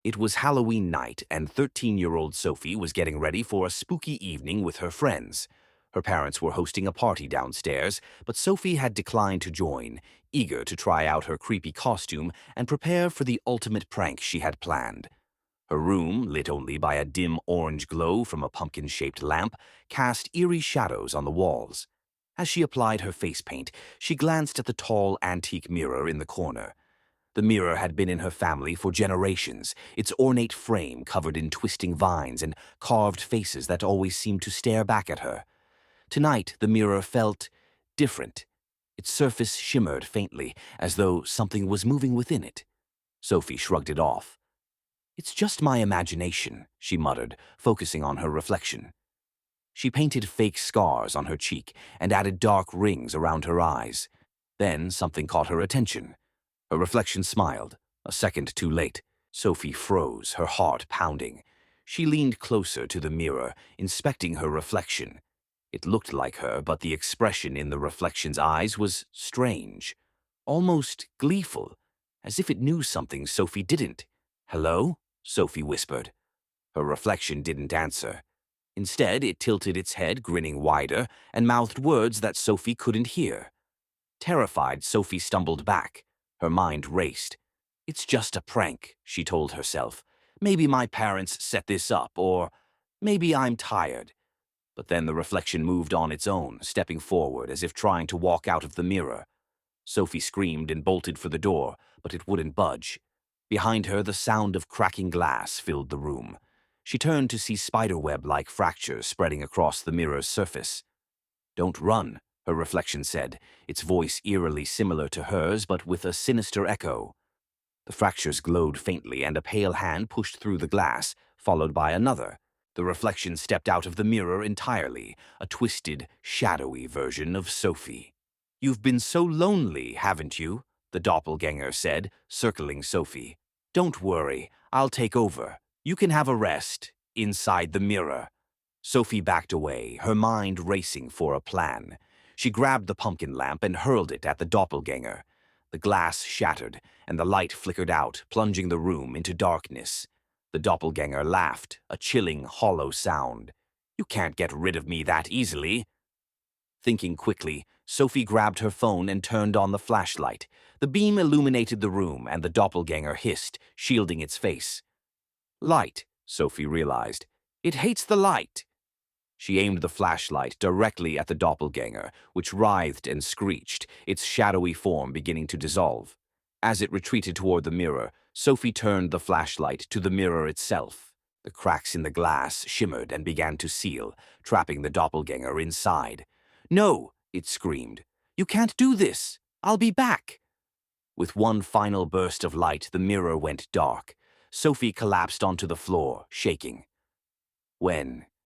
It was Halloween night, and 13-year-old Sophie was getting ready for a spooky evening with her friends. Her parents were hosting a party downstairs, but Sophie had declined to join, eager to try out her creepy costume and prepare for the ultimate prank she had planned. Her room, lit only by a dim orange glow from a pumpkin-shaped lamp, cast eerie shadows on the walls. As she applied her face paint, she glanced at the tall antique mirror in the corner. The mirror had been in her family for generations, its ornate frame covered in twisting vines and carved faces that always seemed to stare back at her. Tonight, the mirror felt different. Its surface shimmered faintly, as though something was moving within it. Sophie shrugged it off. "It's just my imagination," she muttered, focusing on her reflection. She painted fake scars on her cheek and added dark rings around her eyes. Then something caught her attention. Her reflection smiled, a second too late. Sophie froze, her heart pounding. She leaned closer to the mirror, inspecting her reflection. It looked like her, but the expression in the reflection's eyes was strange, almost gleeful, as if it knew something Sophie didn't. "Hello?" Sophie whispered. Her reflection didn't answer. Instead, it tilted its head, grinning wider, and mouthed words that Sophie couldn't hear. Terrified, Sophie stumbled back. Her mind raced. "It's just a prank," she told herself. "Maybe my parents set this up, or maybe I'm tired." But then the reflection moved on its own, stepping forward as if trying to walk out of the mirror. Sophie screamed and bolted for the door, but it wouldn't budge. Behind her, the sound of cracking glass filled the room. She turned to see spiderweb-like fractures spreading across the mirror's surface. "Don't run," her reflection said, its voice eerily similar to hers but with a sinister echo. The fractures glowed faintly and a pale hand pushed through the glass, followed by another. The reflection stepped out of the mirror entirely, a twisted, shadowy version of Sophie. "You've been so lonely, haven't you?" the doppelgänger said, circling Sophie. "Don't worry, I'll take over. You can have a rest inside the mirror." Sophie backed away, her mind racing for a plan. She grabbed the pumpkin lamp and hurled it at the doppelgänger. The glass shattered, and the light flickered out, plunging the room into darkness. The doppelgänger laughed, a chilling, hollow sound. "You can't get rid of me that easily." Thinking quickly, Sophie grabbed her phone and turned on the flashlight. The beam illuminated the room, and the doppelgänger hissed, shielding its face. "Light," Sophie realized. "It hates the light." She aimed the flashlight directly at the doppelgänger, which writhed and screeched, its shadowy form beginning to dissolve. As it retreated toward the mirror, Sophie turned the flashlight to the mirror itself. The cracks in the glass shimmered and began to seal, trapping the doppelgänger inside. "No!" it screamed. "You can't do this! I'll be back!" With one final burst of light, the mirror went dark. Sophie collapsed onto the floor, shaking. When